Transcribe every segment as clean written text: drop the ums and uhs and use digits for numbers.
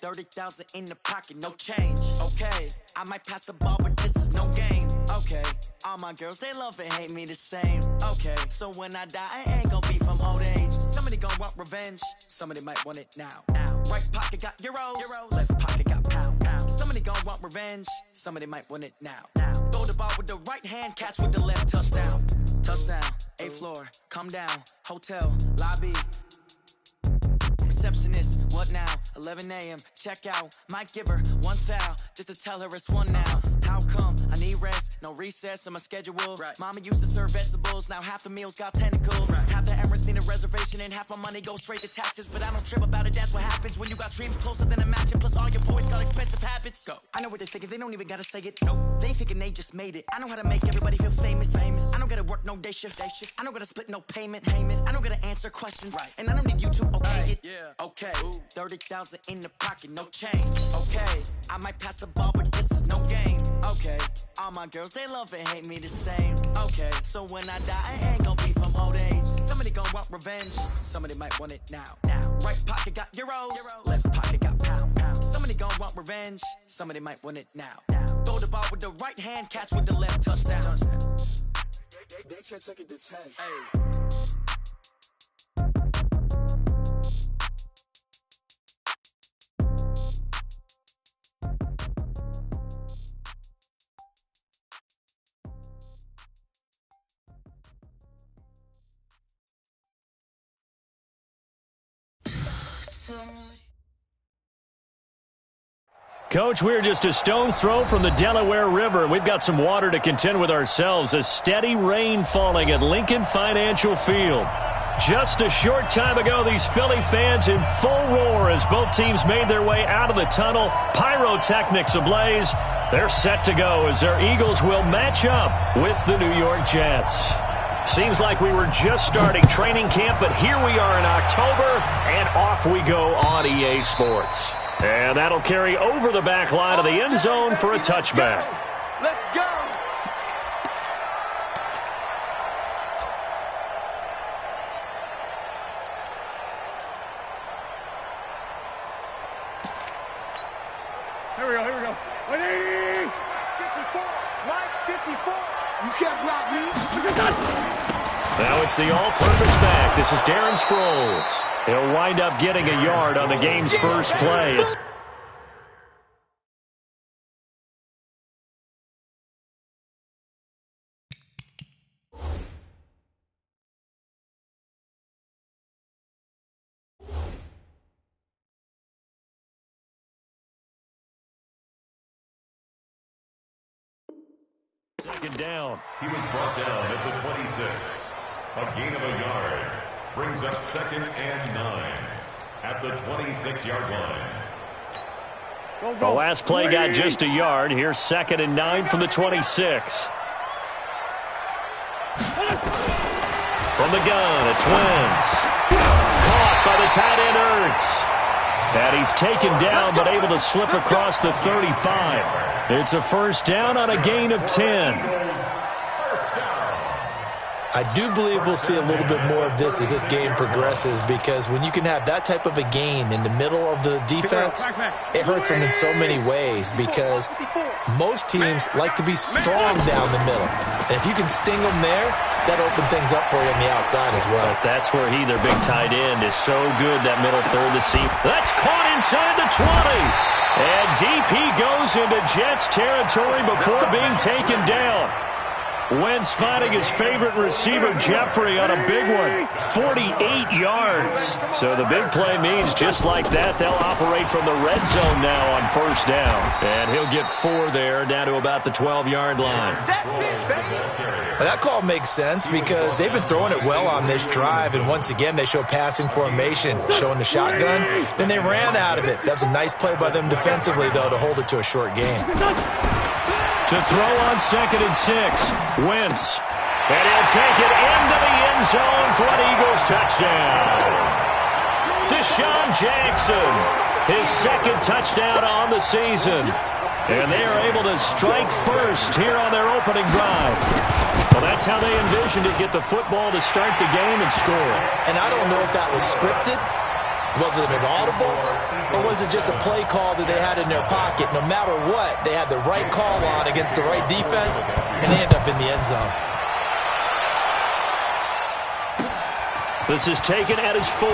30,000 in the pocket, no change. Okay, I might pass the ball, but this is no game. Okay, all my girls, they love and hate me the same. Okay, so when I die, I ain't gonna be from old age. Somebody gon' want revenge, somebody might want it now. Right pocket got euros, left pocket got pounds. Somebody gon' want revenge, somebody might want it now. Throw the ball with the right hand, catch with the left, touchdown. Touchdown, 8th floor, come down, hotel, lobby. Receptionist, what now? 11 a.m. check out. Might give her one foul just to tell her it's one now. How come? I need rest, no recess in my schedule. Right. Mama used to serve vegetables, now half the meals got tentacles. Right. Half the Emirates need a reservation and half my money goes straight to taxes. But I don't trip about it, that's what happens when you got dreams closer than a matching. Plus all your boys got expensive habits. Go. I know what they're thinking, they don't even gotta say it. Nope. They thinking they just made it. I know how to make everybody feel famous. I don't gotta work no day shift. I don't gotta split no payment. I don't gotta answer questions. Right. And I don't need you to okay it. Yeah. Okay, 30,000 in the pocket, no change. Okay, I might pass the ball, but this is no game. Okay, all my girls, they love and hate me the same. Okay, so when I die, I ain't gonna be from old age. Somebody gon' want revenge, somebody might want it now. Right pocket got euros, left pocket got pounds. Somebody gon' want revenge, somebody might want it now. Throw the ball with the right hand, catch with the left, touchdown. They can't take it to 10. Hey. Coach, we're just a stone's throw from the Delaware River. We've got some water to contend with ourselves. A steady rain falling at Lincoln Financial Field. Just a short time ago, these Philly fans in full roar as both teams made their way out of the tunnel. Pyrotechnics ablaze. They're set to go as their Eagles will match up with the New York Jets. Seems like we were just starting training camp, but here we are in October, and off we go on EA Sports. And that'll carry over the back line of the end zone for a touchback. Let's go! Here we go. 180! 54! Mike, 54! You can't block me! Now it's the all-purpose back. This is Darren Sproles. He'll wind up getting a yard on the game's first play. It's second down. He was brought down at the 26. A gain of a yard brings up 2nd and 9 at the 26-yard line. The last play got just a yard. Here's 2nd and 9 from the 26. From the gun, it's Wentz. Caught by the tight end Ertz. And he's taken down but able to slip across the 35. It's a first down on a gain of 10. I do believe we'll see a little bit more of this as this game progresses, because when you can have that type of a gain in the middle of the defense, it hurts them in so many ways, because most teams like to be strong down the middle. And if you can sting them there, that opens things up for you on the outside as well. But that's where he, their big tight end, is so good, that middle third to see. That's caught inside the 20. And DP goes into Jets territory before being taken down. Wentz finding his favorite receiver, Jeffrey, on a big one. 48 yards. So the big play means just like that, they'll operate from the red zone now on first down. And he'll get 4 there, down to about the 12-yard line. That call makes sense because they've been throwing it well on this drive, and once again they show passing formation, showing the shotgun. Then they ran out of it. That was a nice play by them defensively, though, to hold it to a short game. To throw on 2nd and 6, Wentz. And he'll take it into the end zone for an Eagles touchdown. Deshaun Jackson, his 2nd touchdown on the season. And they are able to strike first here on their opening drive. Well, that's how they envisioned it, get the football to start the game and score. And I don't know if that was scripted Was it an audible, or was it just a play call that they had in their pocket? No matter what, they had the right call on against the right defense, and they end up in the end zone. This is taken at his 4.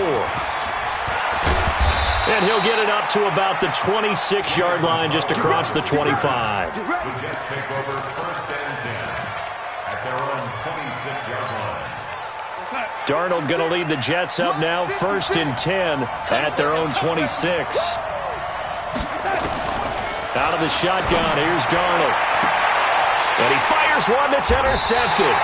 And he'll get it up to about the 26-yard line, just across the 25. The Jets take over 1st and 10 at their own 26-yard line. Darnold going to lead the Jets up now, 1st and 10 at their own 26. Out of the shotgun, here's Darnold. And he fires one that's intercepted.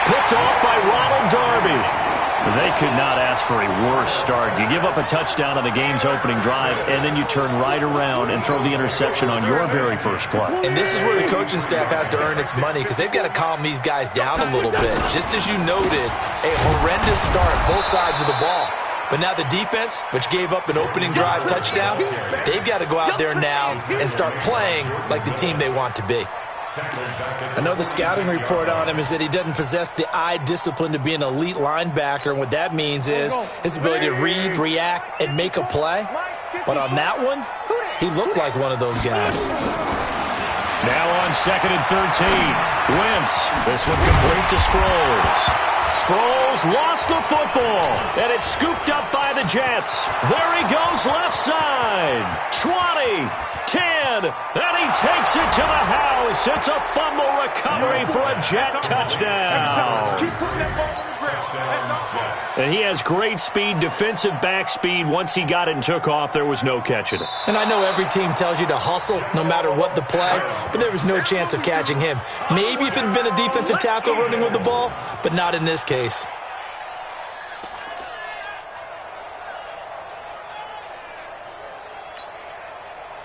Picked off by Ronald Darby. They could not ask for a worse start. You give up a touchdown on the game's opening drive, and then you turn right around and throw the interception on your very first play. And this is where the coaching staff has to earn its money, because they've got to calm these guys down a little bit. Just as you noted, a horrendous start, both sides of the ball. But now the defense, which gave up an opening drive touchdown, they've got to go out there now and start playing like the team they want to be. I know the scouting report on him is that he doesn't possess the eye discipline to be an elite linebacker, and what that means is his ability to read, react, and make a play. But on that one, he looked like one of those guys. Now on 2nd and 13, Wentz. This one complete to Sproles. Sproles lost the football, and it's scooped up by the Jets. There he goes, left side. 20. 10, and he takes it to the house. It's a fumble recovery for a Jet touchdown. And he has great speed, defensive back speed. Once he got it and took off, there was no catching it. And I know every team tells you to hustle no matter what the play, but there was no chance of catching him. Maybe if it had been a defensive tackle running with the ball, but not in this case.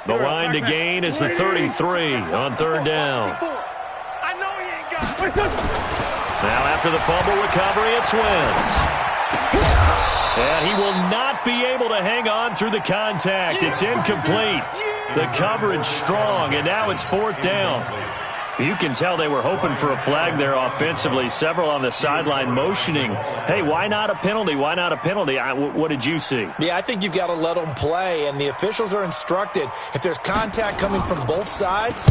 The line to gain is the 33 on 3rd down. Now after the fumble recovery, it's Wentz. And he will not be able to hang on through the contact. It's incomplete. The coverage strong, and now it's 4th down. You can tell they were hoping for a flag there offensively. Several on the sideline motioning, hey, why not a penalty? Why not a penalty? What did you see? Yeah, I think you've got to let them play, and the officials are instructed. If there's contact coming from both sides,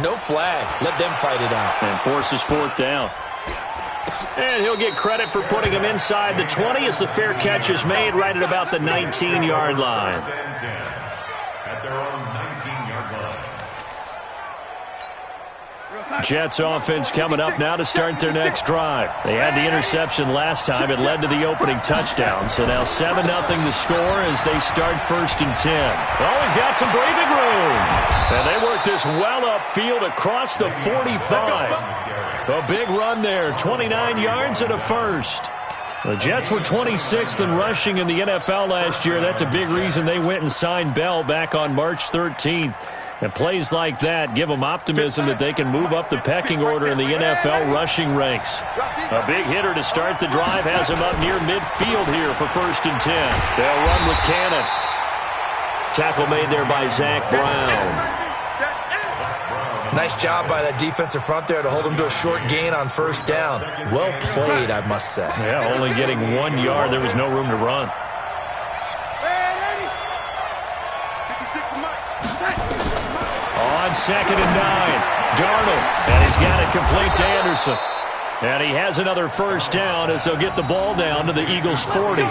no flag. Let them fight it out. And forces 4th down. And he'll get credit for putting him inside the 20 as the fair catch is made right at about the 19-yard line. At their own 19-yard line. Jets offense coming up now to start their next drive. They had the interception last time. It led to the opening touchdown. So now 7-0 the score as they start 1st and 10. Always got some breathing room. And they work this well upfield across the 45. A big run there, 29 yards and a first. The Jets were 26th in rushing in the NFL last year. That's a big reason they went and signed Bell back on March 13th. And plays like that give them optimism that they can move up the pecking order in the NFL rushing ranks. A big hitter to start the drive has him up near midfield here for 1st and 10. They'll run with Cannon. Tackle made there by Zach Brown. Nice job by that defensive front there to hold him to a short gain on 1st down. Well played, I must say. Yeah, only getting 1 yard. There was no room to run. On 2nd and 9, Darnold, and he's got it complete to Anderson. And he has another 1st down as they'll get the ball down to the Eagles' 40.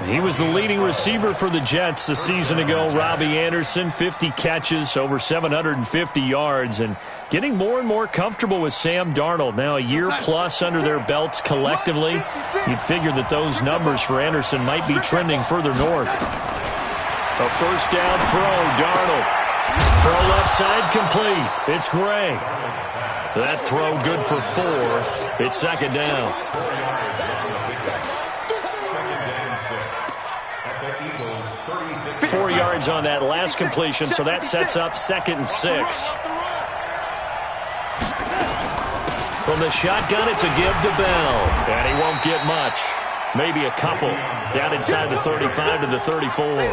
He was the leading receiver for the Jets the season ago. Robbie Anderson, 50 catches, over 750 yards, and getting more and more comfortable with Sam Darnold. Now a year plus under their belts collectively. You'd figure that those numbers for Anderson might be trending further north. A 1st down throw, Darnold. Throw left side complete. It's Gray. That throw good for 4. It's 2nd down. 4 yards on that last completion, so that sets up 2nd and 6. From the shotgun, it's a give to Bell. And he won't get much. Maybe a couple. Down inside the 35 to the 34.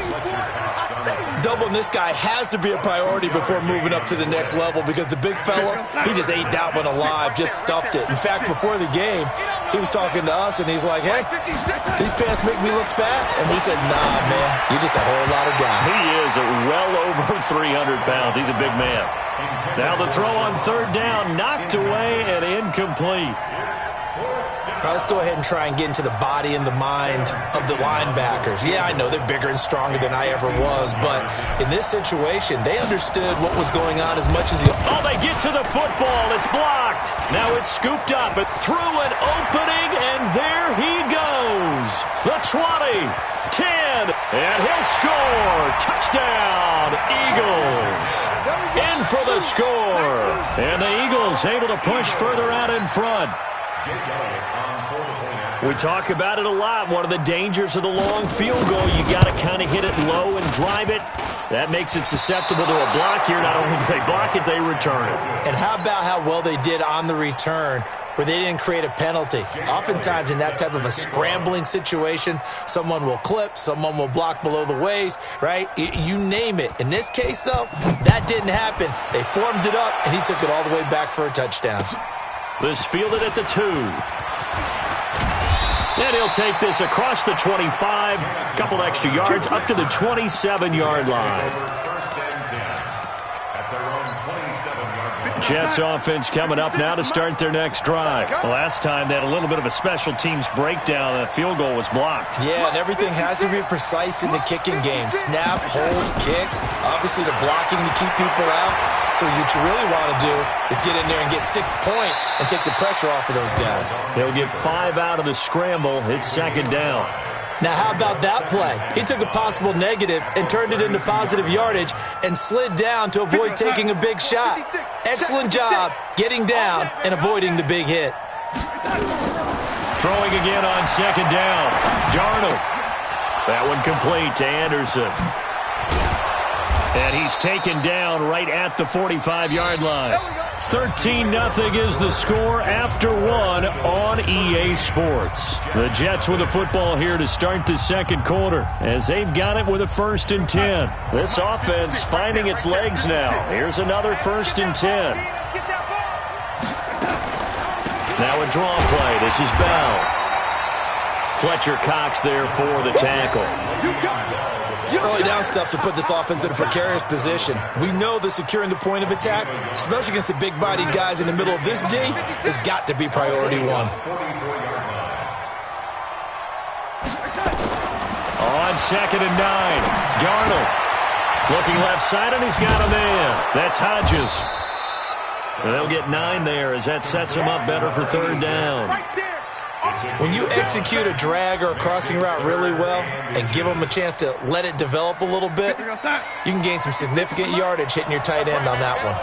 elbowing this guy has to be a priority before moving up to the next level because the big fella, he just ate that one alive, just stuffed it. In fact, before the game, he was talking to us, and he's like, hey, these pants make me look fat. And we said, nah, man, you're just a whole lot of guy. He is well over 300 pounds. He's a big man. Now the throw on third down, knocked away and incomplete. Let's go ahead and try and get into the body and the mind of the linebackers. Yeah, I know they're bigger and stronger than I ever was, but in this situation, they understood what was going on as much as the... Oh, they get to the football. It's blocked. Now it's scooped up, but through an opening, and there he goes. The 20, 10, and he'll score. Touchdown, Eagles. In for the score. And the Eagles able to push further out in front. We talk about it a lot. One of the dangers of the long field goal, you got to kind of hit it low and drive it. That makes it susceptible to a block here. Not only do they block it, they return it. And how about how well they did on the return where they didn't create a penalty? Oftentimes in that type of a scrambling situation, someone will clip, someone will block below the waist, right? You name it. In this case, though, that didn't happen. They formed it up, and he took it all the way back for a touchdown. This fielded at the 2. And he'll take this across the 25, a couple extra yards, up to the 27-yard line. Jets offense coming up now to start their next drive. Last time they had a little bit of a special teams breakdown. That field goal was blocked. Yeah, and everything has to be precise in the kicking game. Snap, hold, kick. Obviously the blocking to keep people out. So what you really want to do is get in there and get 6 points and take the pressure off of those guys. They'll get 5 out of the scramble. It's second down. Now, how about that play? He took a possible negative and turned it into positive yardage and slid down to avoid taking a big shot. Excellent job getting down and avoiding the big hit. Throwing again on second down. Darnold. That one complete to Anderson. And he's taken down right at the 45-yard line. 13-0 is the score after 1 on EA Sports. The Jets with the football here to start the second quarter as they've got it with a 1st and 10. This offense finding its legs now. Here's another 1st and 10. Now a draw play. This is Bell. Fletcher Cox there for the tackle. Early down stuff to put this offense in a precarious position. We know that securing the point of attack, especially against the big-bodied guys in the middle of this D, has got to be priority 1. On second and 9, Darnold looking left side, and he's got a man. That's Hodges. And they'll get 9 there as that sets him up better for third down. When you execute a drag or a crossing route really well and give them a chance to let it develop a little bit, you can gain some significant yardage hitting your tight end on that one.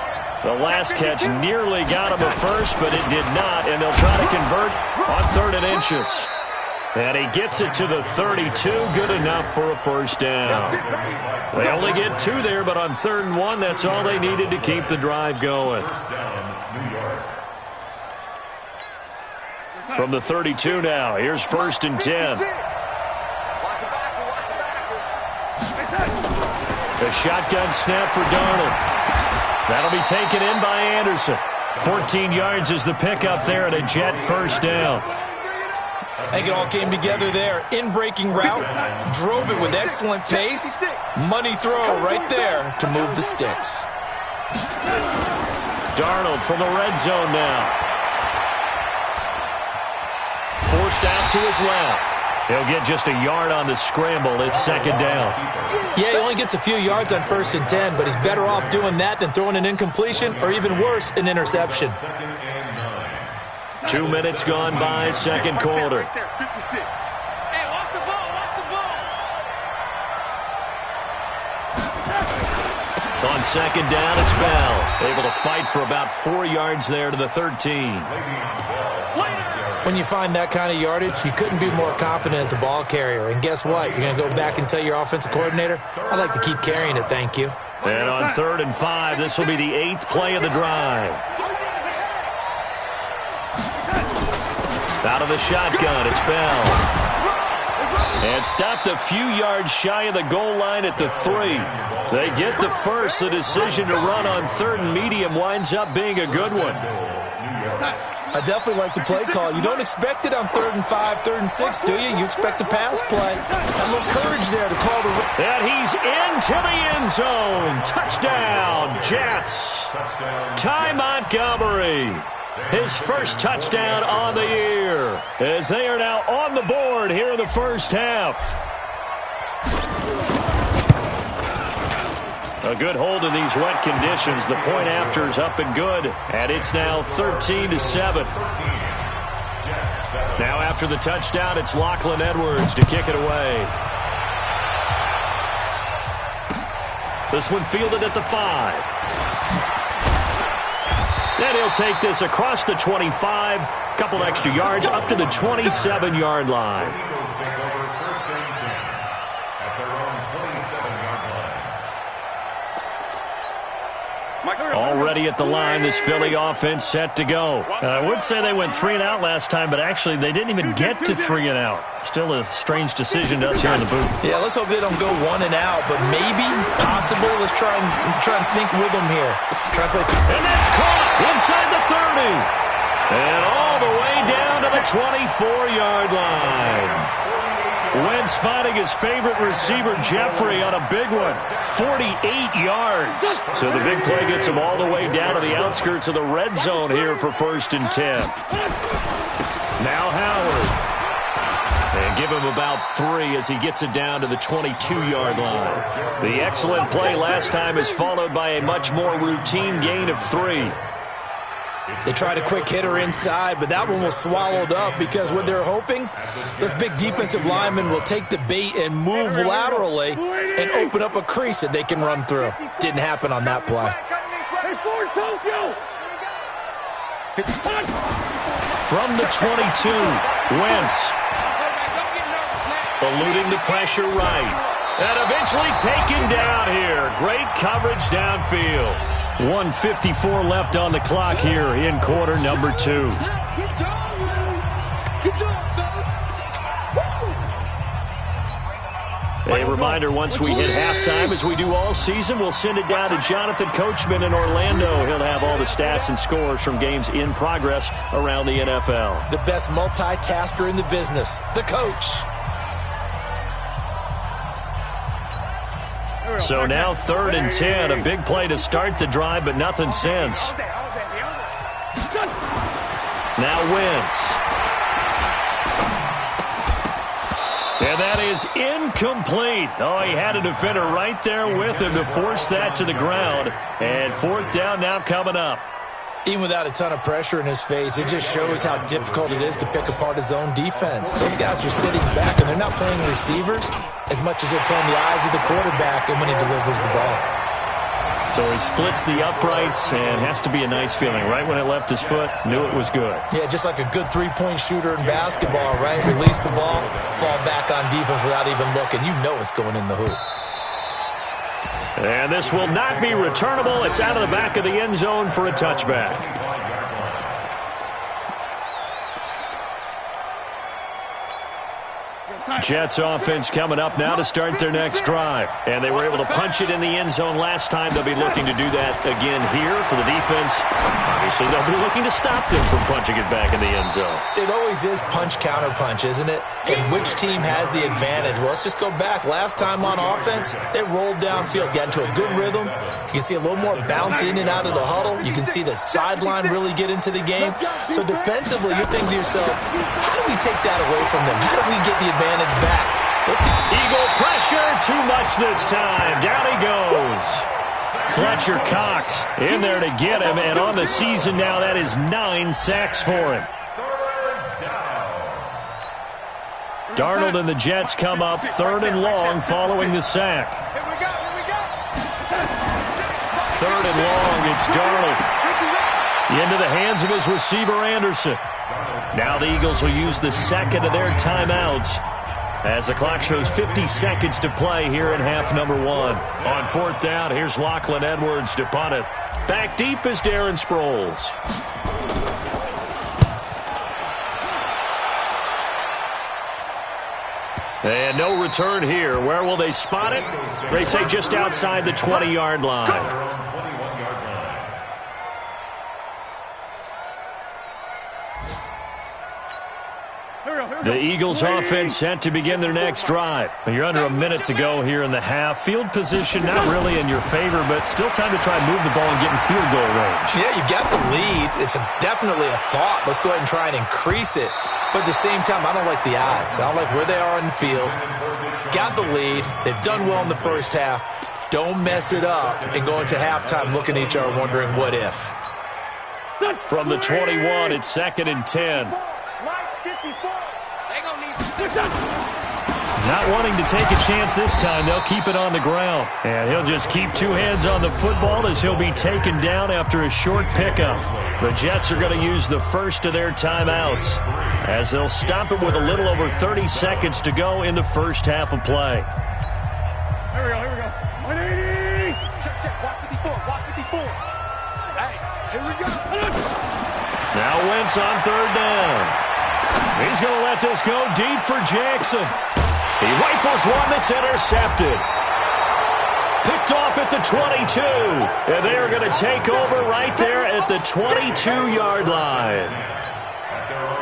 The last catch nearly got him a first, but it did not, and they'll try to convert on 3rd and inches. And he gets it to the 32, good enough for a first down. They only get 2 there, but on 3rd and 1, that's all they needed to keep the drive going. From the 32 now, here's 1st and 10. The shotgun snap for Darnold. That'll be taken in by Anderson. 14 yards is the pickup there and a Jet first down. I think it all came together there. In-breaking route, drove it with excellent pace. Money throw right there to move the sticks. Darnold from the red zone now. Forced out to his left. He'll get just a yard on the scramble. It's second down. Yeah, he only gets a few yards on 1st and 10, but he's better off doing that than throwing an incompletion or even worse, an interception. 2 minutes gone by, second quarter. On second down, it's Bell. Able to fight for about 4 yards there to the 13. When you find that kind of yardage, you couldn't be more confident as a ball carrier. And guess what? You're going to go back and tell your offensive coordinator, I'd like to keep carrying it, thank you. And on 3rd and 5, this will be the 8th play of the drive. Out of the shotgun, it's Bell. And stopped a few yards shy of the goal line at the 3. They get the first. The decision to run on 3rd and medium winds up being a good one. I definitely like the play call. You don't expect it on 3rd and 5, 3rd and 6, do you? You expect a pass play. A little courage there to call the... And he's into the end zone. Touchdown, Jets. Ty Montgomery. His first touchdown on the year, as they are now on the board here in the first half. A good hold in these wet conditions. The point after is up and good, and it's now 13-7. Now after the touchdown, it's Lachlan Edwards to kick it away. This one fielded at the 5. Then he'll take this across the 25, couple extra yards up to the 27-yard line. Already at the line, this Philly offense set to go. I would say they went 3 and out last time, but actually they didn't even get to 3 and out. Still a strange decision to us here in the booth. Yeah, let's hope they don't go 1 and out, but maybe, possibly, let's try and think with them here. Try and play. And that's caught inside the 30. And all the way down to the 24-yard line. Wentz finding his favorite receiver, Jeffrey, on a big one. 48 yards. So the big play gets him all the way down to the outskirts of the red zone here for 1st and 10. Now Howard. And give him about 3 as he gets it down to the 22-yard line. The excellent play last time is followed by a much more routine gain of 3. They tried a quick hitter inside, but that one was swallowed up because what they're hoping, those big defensive linemen will take the bait and move laterally and open up a crease that they can run through. Didn't happen on that play. From the 22, Wentz. Eluding the pressure right. And eventually taken down here. Great coverage downfield. 1:54 left on the clock here in quarter number 2. A reminder, once we hit halftime, as we do all season, we'll send it down to Jonathan Coachman in Orlando. He'll have all the stats and scores from games in progress around the NFL. The best multitasker in the business, the coach. So now 3rd and 10, a big play to start the drive, but nothing since. Now Wentz. And that is incomplete. Oh, he had a defender right there with him to force that to the ground. And 4th down now coming up. Even without a ton of pressure in his face, it just shows how difficult it is to pick apart his own defense. Those guys are sitting back, and they're not playing receivers as much as they're playing the eyes of the quarterback and when he delivers the ball. So he splits the uprights, and has to be a nice feeling. Right when it left his foot, knew it was good. Yeah, just like a good three-point shooter in basketball, right? Release the ball, fall back on defense without even looking. You know it's going in the hoop. And this will not be returnable. It's out of the back of the end zone for a touchback. Jets offense coming up now to start their next drive. And they were able to punch it in the end zone last time. They'll be looking to do that again here for the defense. Obviously, they'll be looking to stop them from punching it back in the end zone. It always is punch-counter-punch, isn't it? And which team has the advantage? Well, let's just go back. Last time on offense, they rolled downfield, got into a good rhythm. You can see a little more bounce in and out of the huddle. You can see the sideline really get into the game. So defensively, you're thinking to yourself, how do we take that away from them? How do we get the advantage back? Let's see. Eagle pressure, too much this time. Down he goes. Fletcher Cox in there to get him, and on the season now, that is 9 sacks for him. Darnold and the Jets come up 3rd and long following the sack. 3rd and long, it's Darnold. Into the hands of his receiver, Anderson. Now the Eagles will use the second of their timeouts as the clock shows 50 seconds to play here in half number 1. On 4th down, here's Lachlan Edwards to punt it. Back deep is Darren Sproles. And no return here. Where will they spot it? They say just outside the 20-yard line. The Eagles offense set to begin their next drive. You're under a minute to go here in the half. Field position not really in your favor, but still time to try and move the ball and get in field goal range. Yeah, you got the lead. It's definitely a thought. Let's go ahead and try and increase it. But at the same time, I don't like the odds. I don't like where they are in the field. Got the lead. They've done well in the first half. Don't mess it up and go into halftime looking at each other wondering what if. From the 21, it's 2nd and 10. Not wanting to take a chance this time, they'll keep it on the ground. And he'll just keep two hands on the football as he'll be taken down after a short pickup. The Jets are going to use the first of their timeouts as they'll stop it with a little over 30 seconds to go in the first half of play. Here we go. 180! Check. Watch 54. Hey, here we go. Now Wentz on 3rd down. He's going to let this go deep for Jackson. He rifles one that's intercepted. Picked off at the 22. And they are going to take over right there at the 22-yard line.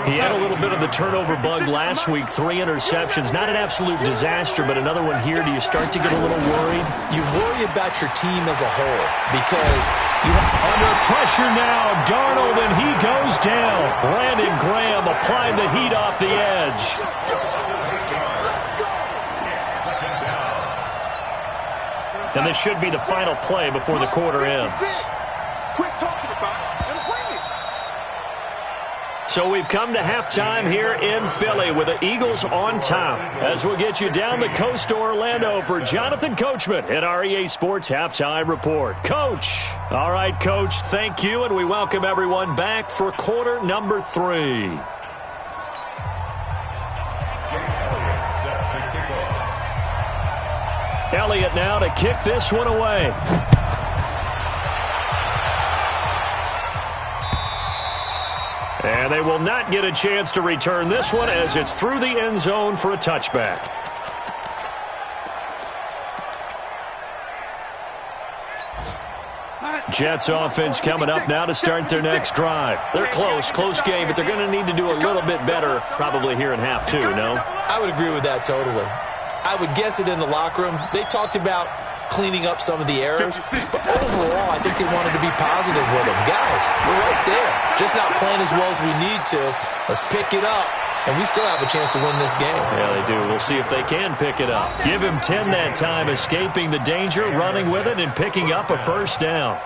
He had a little bit of the turnover bug last week. 3 interceptions. Not an absolute disaster, but another one here. Do you start to get a little worried? You worry about your team as a whole because you have under pressure now. Darnold, and he goes down. Brandon Graham applying the heat off the edge. And this should be the final play before the quarter ends. Quit talking about it and bring it. So we've come to halftime here in Philly with the Eagles on top. As we'll get you down the coast to Orlando for Jonathan Coachman at our EA Sports Halftime Report. Coach. All right, Coach, thank you, and we welcome everyone back for quarter number 3. Elliott now to kick this one away. And they will not get a chance to return this one as it's through the end zone for a touchback. Jets offense coming up now to start their next drive. They're close game, but they're going to need to do a little bit better probably here in half 2, no? I would agree with that totally. I would guess it in the locker room. They talked about cleaning up some of the errors, but overall, I think they wanted to be positive with them. Guys, we're right there. Just not playing as well as we need to. Let's pick it up, and we still have a chance to win this game. Yeah, they do. We'll see if they can pick it up. Give him 10 that time, escaping the danger, running with it, and picking up a first down.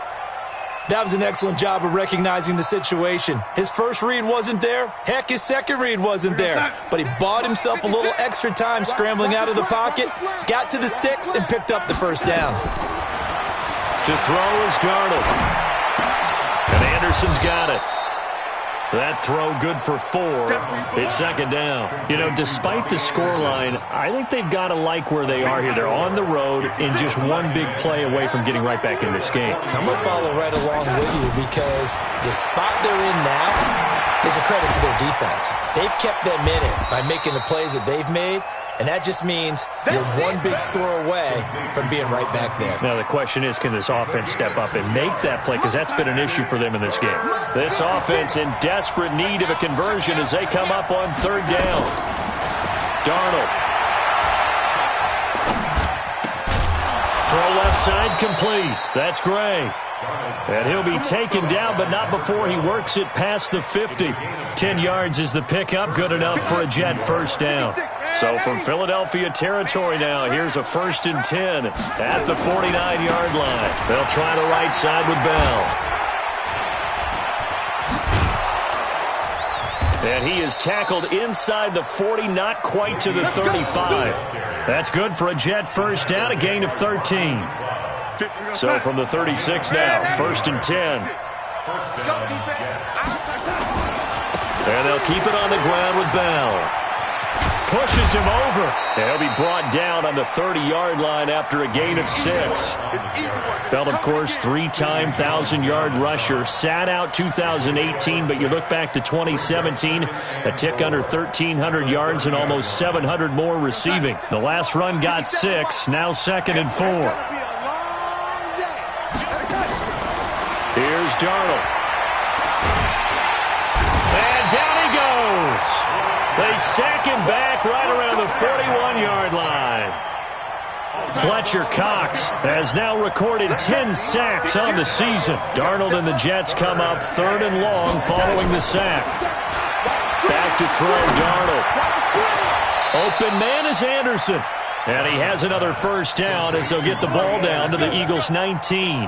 That was an excellent job of recognizing the situation. His first read wasn't there. Heck, his second read wasn't there. But he bought himself a little extra time scrambling out of the pocket, got to the sticks, and picked up the first down. To throw is Darnold. And Anderson's got it. That throw good for 4. It's second down. You know, despite the scoreline, I think they've got to like where they are here. They're on the road and just one big play away from getting right back in this game. I'm going to follow right along with you because the spot they're in now is a credit to their defense. They've kept them in it by making the plays that they've made, and that just means you're one big score away from being right back there. Now the question is, can this offense step up and make that play? Because that's been an issue for them in this game. This offense in desperate need of a conversion as they come up on 3rd down. Darnold. Throw left side complete. That's Gray. And he'll be taken down, but not before he works it past the 50. 10 yards is the pickup, good enough for a Jet first down. So from Philadelphia territory now, here's a 1st and 10 at the 49-yard line. They'll try the right side with Bell. And he is tackled inside the 40, not quite to the 35. That's good for a Jet first down, a gain of 13. So from the 36 now, 1st and 10. And they'll keep it on the ground with Bell. pushes him over. And he'll be brought down on the 30-yard line after a gain of 6. Bell, of course, 3-time 1,000-yard rusher. Sat out 2018, but you look back to 2017, a tick under 1,300 yards and almost 700 more receiving. The last run got 6, now 2nd and 4. Here's Darnold. And down he goes. They sack him back right around the 41-yard line. Fletcher Cox has now recorded 10 sacks on the season. Darnold and the Jets come up 3rd and long following the sack. Back to throw Darnold. Open man is Anderson. And he has another first down as they'll get the ball down to the Eagles' 19.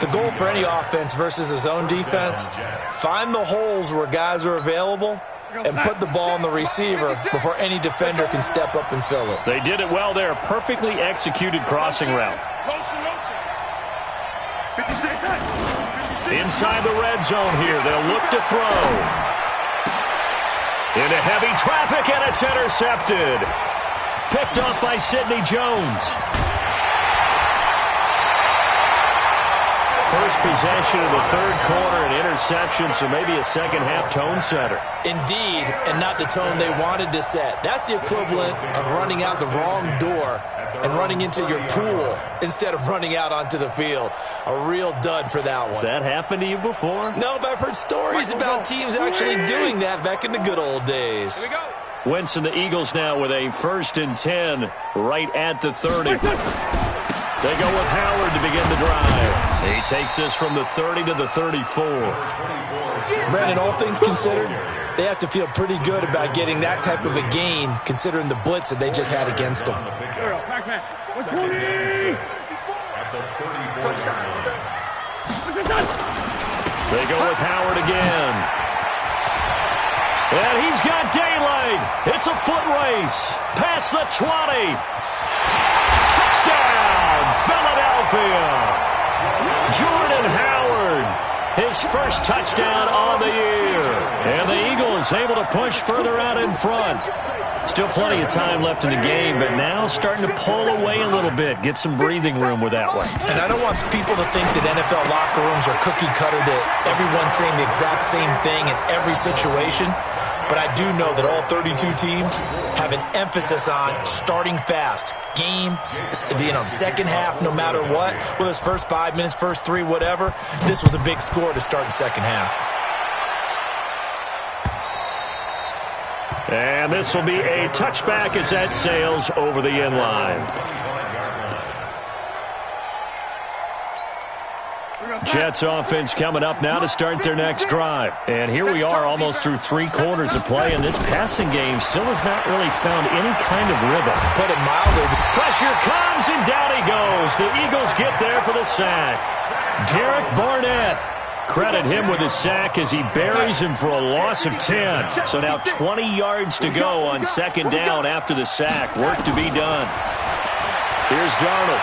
The goal for any offense versus his own defense, find the holes where guys are available and put the ball on the receiver before any defender can step up and fill it. They did it well there. Perfectly executed crossing route. Inside the red zone here. They'll look to throw. Into heavy traffic, and it's intercepted. Picked off by Sidney Jones. First possession of the 3rd quarter, an interception, so maybe a second-half tone setter. Indeed, and not the tone they wanted to set. That's the equivalent of running out the wrong door and running into your pool instead of running out onto the field. A real dud for that one. Has that happened to you before? No, but I've heard stories about teams actually doing that back in the good old days. Here we go. Wentz and the Eagles now with a 1st and 10 right at the 30. They go with Howard to begin the drive. He takes this from the 30 to the 34. Brandon, all things considered, they have to feel pretty good about getting that type of a gain considering the blitz that they just had against them. They go with Howard again. And he's got daylight. It's a foot race. Past the 20. Touchdown, Philadelphia. Jordan Howard, his first touchdown on the year. And the Eagles able to push further out in front. Still plenty of time left in the game, but now starting to pull away a little bit, get some breathing room with that one. And I don't want people to think that NFL locker rooms are cookie cutter, that everyone's saying the exact same thing in every situation. But I do know that all 32 teams have an emphasis on starting fast. Game, the second half, no matter what, whether it's first 5 minutes, first 3, whatever, this was a big score to start the second half. And this will be a touchback as that sails over the end line. Jets offense coming up now to start their next drive. And here we are almost through 3 quarters of play, and this passing game still has not really found any kind of rhythm. Put it mildly. Pressure comes, and down he goes. The Eagles get there for the sack. Derek Barnett. Credit him with his sack as he buries him for a loss of 10. So now 20 yards to go on 2nd down after the sack. Work to be done. Here's Darnold.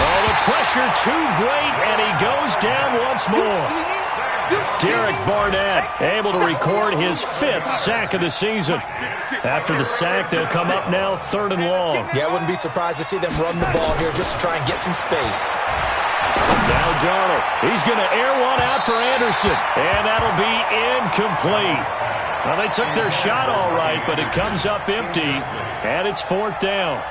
Oh, the pressure too great, and he goes down once more. Derek Barnett able to record his 5th sack of the season. After the sack, they'll come up now 3rd and long. Yeah, I wouldn't be surprised to see them run the ball here just to try and get some space. Now Darnold, he's going to air one out for Anderson, and that'll be incomplete. Well, they took their shot all right, but it comes up empty, and it's 4th down.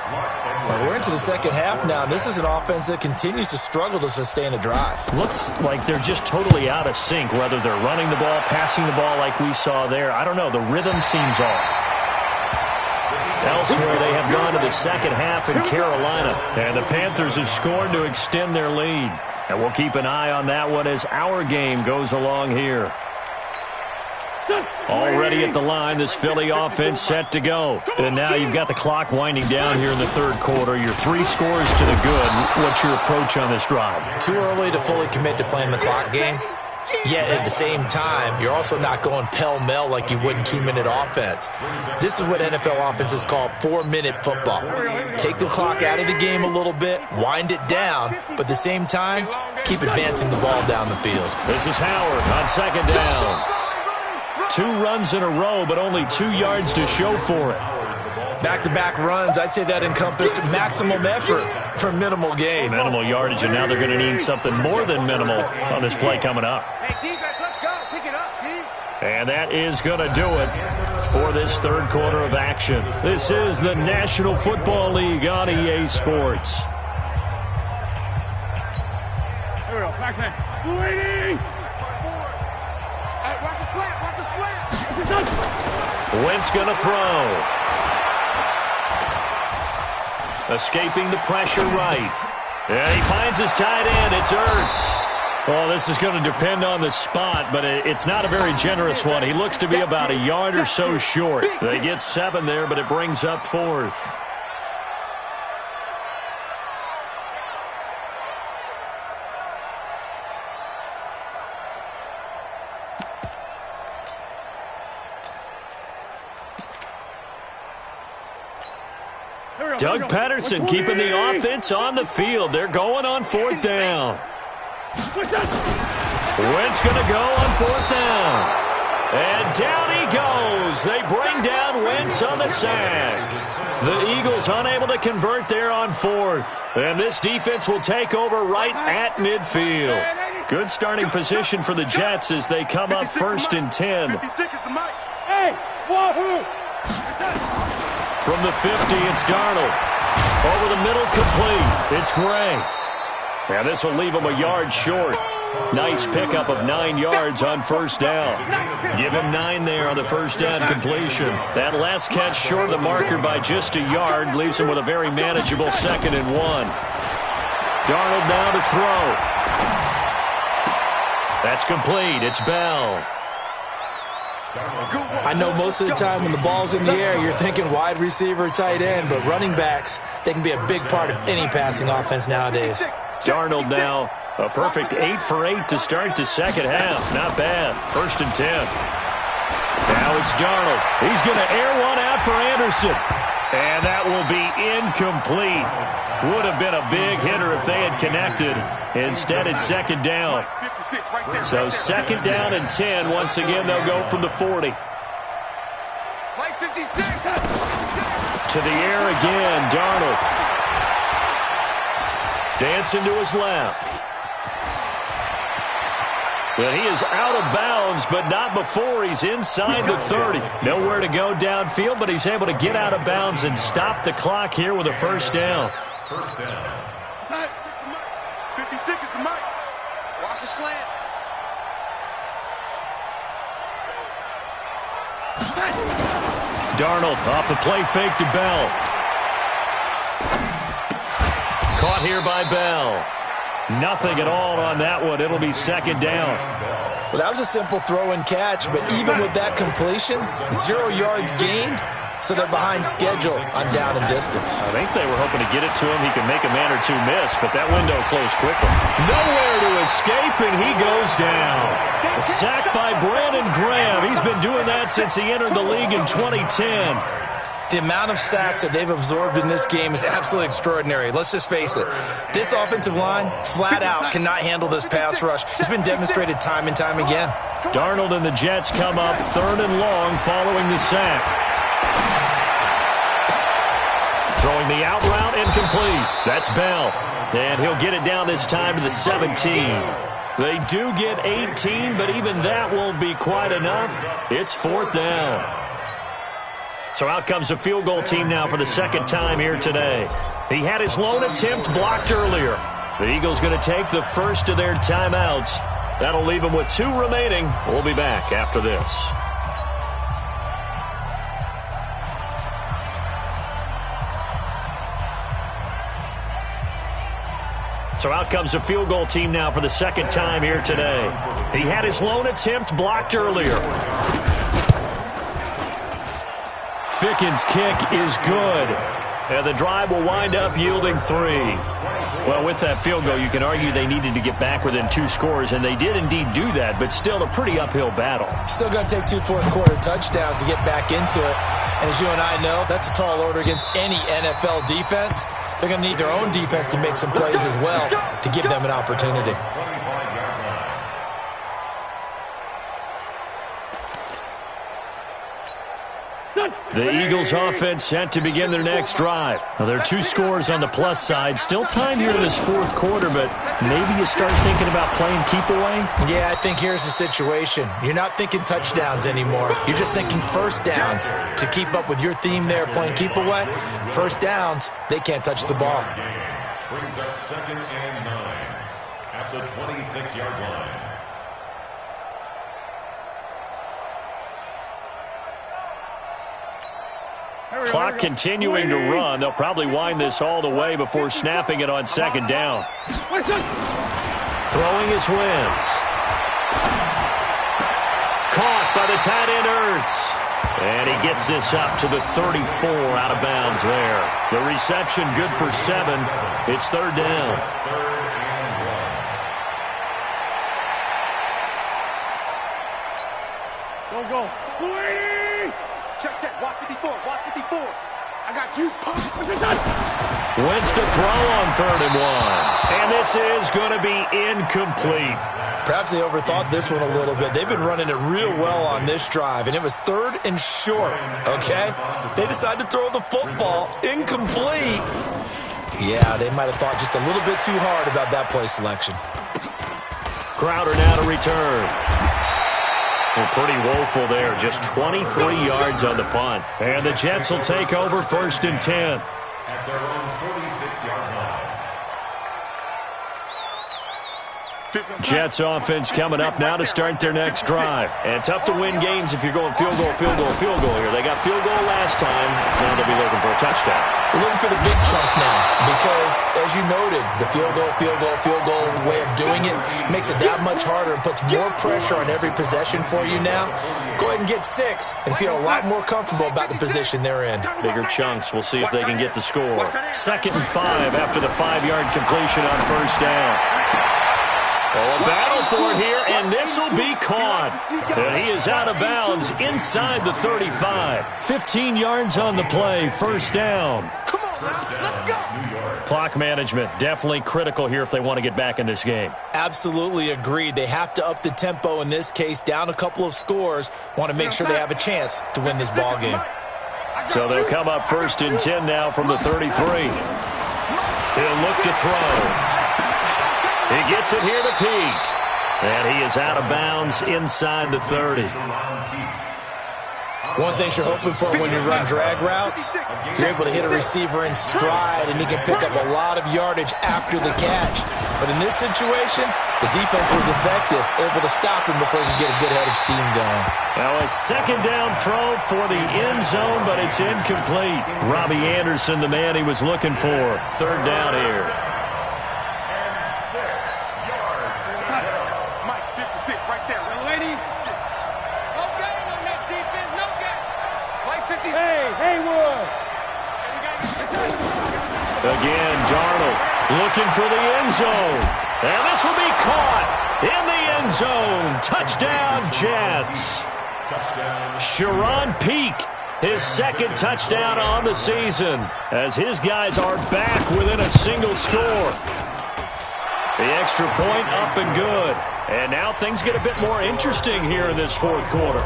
Well, we're into the second half now, and this is an offense that continues to struggle to sustain a drive. Looks like they're just totally out of sync, whether they're running the ball, passing the ball like we saw there. I don't know. The rhythm seems off. Elsewhere, they have gone to the second half in Carolina, and the Panthers have scored to extend their lead. And we'll keep an eye on that one as our game goes along here. Already at the line, this Philly offense set to go. And now you've got the clock winding down here in the 3rd quarter. You're 3 scores to the good. What's your approach on this drive? Too early to fully commit to playing the clock game. Yet at the same time, you're also not going pell-mell like you would in 2-minute offense. This is what NFL offenses call 4-minute football. Take the clock out of the game a little bit, wind it down, but at the same time, keep advancing the ball down the field. This is Howard on 2nd down. 2 runs in a row, but only 2 yards to show for it. Back-to-back runs, I'd say that encompassed maximum effort for minimal gain. Minimal yardage, and now they're going to need something more than minimal on this play coming up. Hey, defense, let's go. Pick it up, D. And that is going to do it for this third quarter of action. This is the National Football League on EA Sports. Here we go. Back there. Hey, watch the slant. Watch the slant. Wentz going to throw. Escaping the pressure right. And he finds his tight end. It's Ertz. Oh, this is going to depend on the spot, but it's not a very generous one. He looks to be about a yard or so short. They get 7 there, but it brings up 4th. Doug Patterson keeping the offense on the field. They're going on 4th down. Wentz going to go on 4th down. And down he goes. They bring down Wentz on the sack. The Eagles unable to convert there on 4th. And this defense will take over right at midfield. Good starting position for the Jets as they come up 1st and 10. Hey, wahoo! From the 50, it's Darnold. Over the middle, complete. It's Gray. And this will leave him a yard short. Nice pickup of 9 yards on 1st down. Give him 9 there on the 1st down completion. That last catch short of the marker by just a yard leaves him with a very manageable 2nd and 1. Darnold now to throw. That's complete. It's Bell. I know most of the time when the ball's in the air, you're thinking wide receiver, tight end, but running backs, they can be a big part of any passing offense nowadays. Darnold now, a perfect 8 for 8 to start the second half. Not bad. 1st and 10. Now it's Darnold. He's going to air one out for Anderson. And that will be incomplete. Would have been a big hitter if they had connected. Instead, it's 2nd down. So 2nd down and 10. Once again, they'll go from the 40. To the air again, Darnold. Dancing to his left. Well, he is out of bounds, but not before he's inside the 30. Nowhere to go downfield, but he's able to get out of bounds and stop the clock here with a 1st down. 1st down. 56 is the mic. Watch the slant. Darnold off the play fake to Bell. Caught here by Bell. Nothing at all on that one. It'll be 2nd down. Well, that was a simple throw and catch, but even with that completion, 0 yards gained, so they're behind schedule on down and distance. I think they were hoping to get it to him. He can make a man or two miss, but that window closed quickly. Nowhere to escape, and he goes down. A sack by Brandon Graham. He's been doing that since he entered the league in 2010. The amount of sacks that they've absorbed in this game is absolutely extraordinary. Let's just face it. This offensive line, flat out, cannot handle this pass rush. It's been demonstrated time and time again. Darnold and the Jets come up 3rd and long following the sack. Throwing the out route, incomplete. That's Bell. And he'll get it down this time to the 17. They do get 18, but even that won't be quite enough. It's 4th down. So out comes the field goal team now for the 2nd time here today. He had his lone attempt blocked earlier. The Eagles going to take the first of their timeouts. That'll leave them with 2 remaining. We'll be back after this. So out comes the field goal team now for the 2nd time here today. He had his lone attempt blocked earlier. Ficken's kick is good. And the drive will wind up yielding 3. Well, with that field goal, you can argue they needed to get back within 2 scores, and they did indeed do that, but still a pretty uphill battle. Still going to take 2 fourth-quarter touchdowns to get back into it. And as you and I know, that's a tall order against any NFL defense. They're going to need their own defense to make some plays as well to give them an opportunity. The Eagles offense set to begin their next drive. Now, there are 2 scores on the plus side. Still time here in this fourth quarter, but maybe you start thinking about playing keep away? Yeah, I think here's the situation. You're not thinking touchdowns anymore. You're just thinking first downs. To keep up with your theme there, playing keep away, first downs, they can't touch the ball. Brings up 2nd and 9 at the 26-yard line. Clock continuing to run. They'll probably wind this all the way before snapping it on 2nd down. Throwing his Wentz. Caught by the tight end Ertz. And he gets this up to the 34 out of bounds there. The reception good for 7. It's 3rd down. Go. Check. Watch 54. I got you. Wentz to throw on 3rd and 1. And this is going to be incomplete. Perhaps they overthought this one a little bit. They've been running it real well on this drive, and it was 3rd and short, okay? They decided to throw the football incomplete. Yeah, they might have thought just a little bit too hard about that play selection. Crowder now to return. Well, pretty woeful there. Just 23 yards on the punt. And the Jets will take over 1st and 10. At their own 46-yard line. Jets offense coming up now to start their next drive. And tough to win games if you're going field goal here. They got field goal last time. Now they'll be looking for a touchdown. They're looking for the big chunk now because, as you noted, the field goal way of doing it makes it that much harder and puts more pressure on every possession for you now. Go ahead and get 6 and feel a lot more comfortable about the position they're in. Bigger chunks. We'll see if they can get the score. 2nd and 5 after the 5-yard completion on 1st down. Oh, a battle for it here, and this will be caught. And he is out of bounds inside the 35. 15 yards on the play, 1st down. Come on, let's go. Clock management, definitely critical here if they want to get back in this game. Absolutely agreed. They have to up the tempo in this case, down a couple of scores. Want to make sure they have a chance to win this ball game. So they'll come up 1st and 10 now from the 33. He'll look to throw. He gets it here to Peak. And he is out of bounds inside the 30. One thing you're hoping for when you run drag routes, you're able to hit a receiver in stride, and he can pick up a lot of yardage after the catch. But in this situation, the defense was effective, able to stop him before he could get a good head of steam going. Now a 2nd down throw for the end zone, but it's incomplete. Robbie Anderson, the man he was looking for. 3rd down here. Again, Darnold looking for the end zone. And this will be caught in the end zone. Touchdown, Jets. Sharon Peak, his 2nd touchdown on the season, as his guys are back within a single score. The extra point up and good. And now things get a bit more interesting here in this 4th quarter.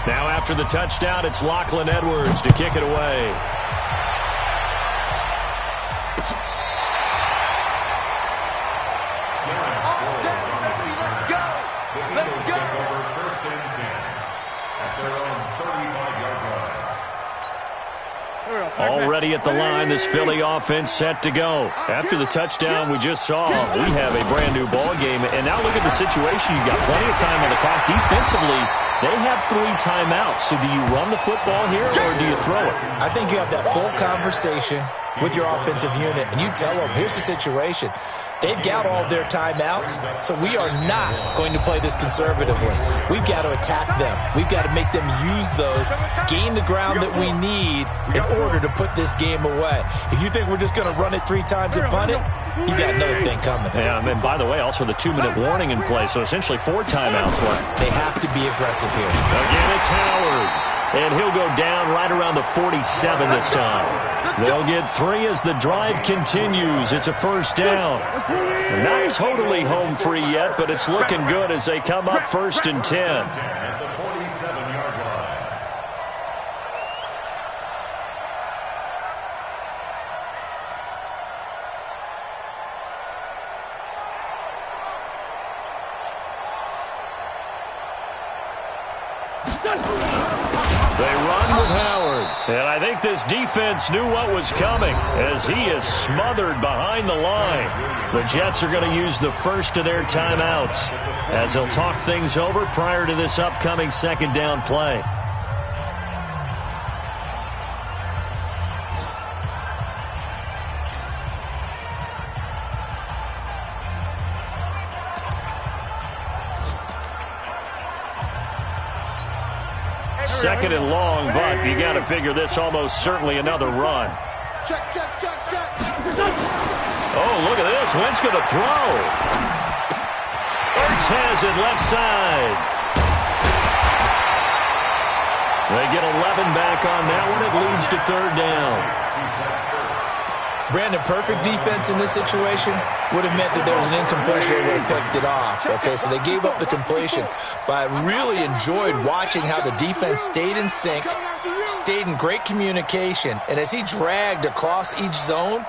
Now after the touchdown, it's Lachlan Edwards to kick it away. Already at the line, this Philly offense set to go. After the touchdown we just saw, we have a brand-new ball game. And now look at the situation. You've got plenty of time on the clock. Defensively, they have 3 timeouts. So do you run the football here or do you throw it? I think you have that full conversation with your offensive unit, and you tell them, here's the situation. They've got all their timeouts, so we are not going to play this conservatively. We've got to attack them. We've got to make them use those, gain the ground that we need in order to put this game away. If you think we're just going to run it 3 times and punt it, you got another thing coming. Yeah, and by the way, also the 2-minute warning in play, so essentially 4 timeouts left. They have to be aggressive here. Again, it's Howard. And he'll go down right around the 47 this time. They'll get 3 as the drive continues. It's a 1st down. Not totally home free yet, but it's looking good as they come up 1st and 10. At the 47-yard line. They run with Howard. And I think this defense knew what was coming as he is smothered behind the line. The Jets are going to use the first of their timeouts as they'll talk things over prior to this upcoming second down play. Second and long, but you got to figure this almost certainly another run. Check. Oh, look at this. Wentz going to throw. Ertz has it left side. They get 11 back on that one. It leads to third down. Brandon, perfect defense in this situation would have meant that there was an incompletion. They would have picked it off. Okay, so they gave up the completion. But I really enjoyed watching how the defense stayed in sync, stayed in great communication. And as he dragged across each zone,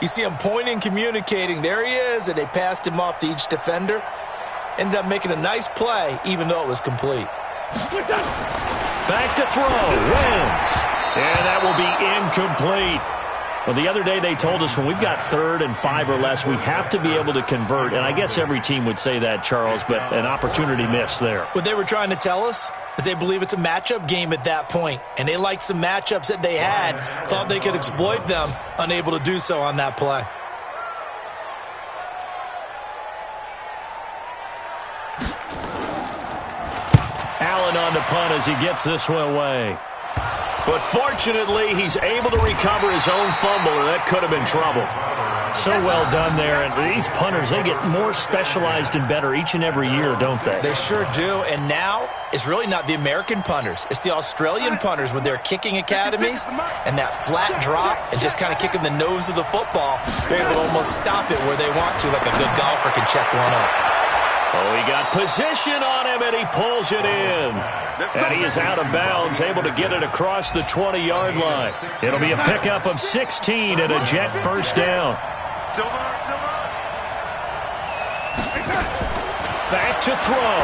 you see him pointing, communicating. There he is, and they passed him off to each defender. Ended up making a nice play, even though it was complete. Back to throw. Wentz. And that will be incomplete. Well, the other day they told us when we've got 3rd and 5 or less, we have to be able to convert. And I guess every team would say that, Charles, but an opportunity missed there. What they were trying to tell us is they believe it's a matchup game at that point. And they liked some matchups that they had, thought they could exploit them, unable to do so on that play. Allen on the punt as he gets this one away. But fortunately, he's able to recover his own fumble, or that could have been trouble. So well done there. And these punters, they get more specialized and better each and every year, don't they? They sure do. And now, it's really not the American punters. It's the Australian punters with their kicking academies and that flat drop and just kind of kicking the nose of the football. They're able to almost stop it where they want to, like a good golfer can check one up. Oh, he got position on him, and he pulls it in. And he is out of bounds, able to get it across the 20-yard line. It'll be a pickup of 16 and a Jet first down. Back to throw.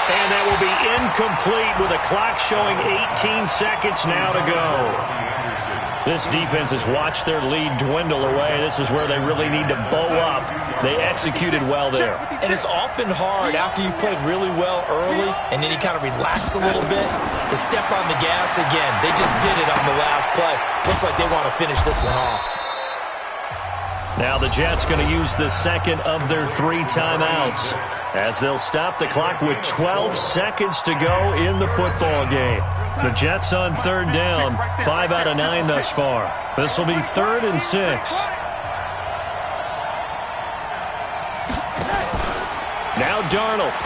And that will be incomplete with a clock showing 18 seconds now to go. This defense has watched their lead dwindle away. This is where they really need to bow up. They executed well there. And it's often hard after you've played really well early and then you kind of relax a little bit to step on the gas again. They just did it on the last play. Looks like they want to finish this one off. Now the Jets going to use the second of their 3 timeouts as they'll stop the clock with 12 seconds to go in the football game. The Jets on third down, 5 out of 9 thus far. This will be 3rd and 6. Now Darnold.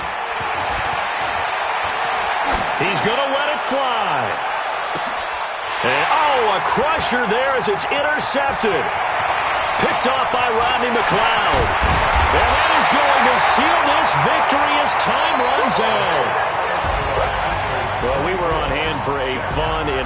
He's going to let it fly. And, oh, a crusher there as it's intercepted. Picked off by Rodney McLeod. And that is going to seal this victory as time runs out. Well, we were on hand for a fun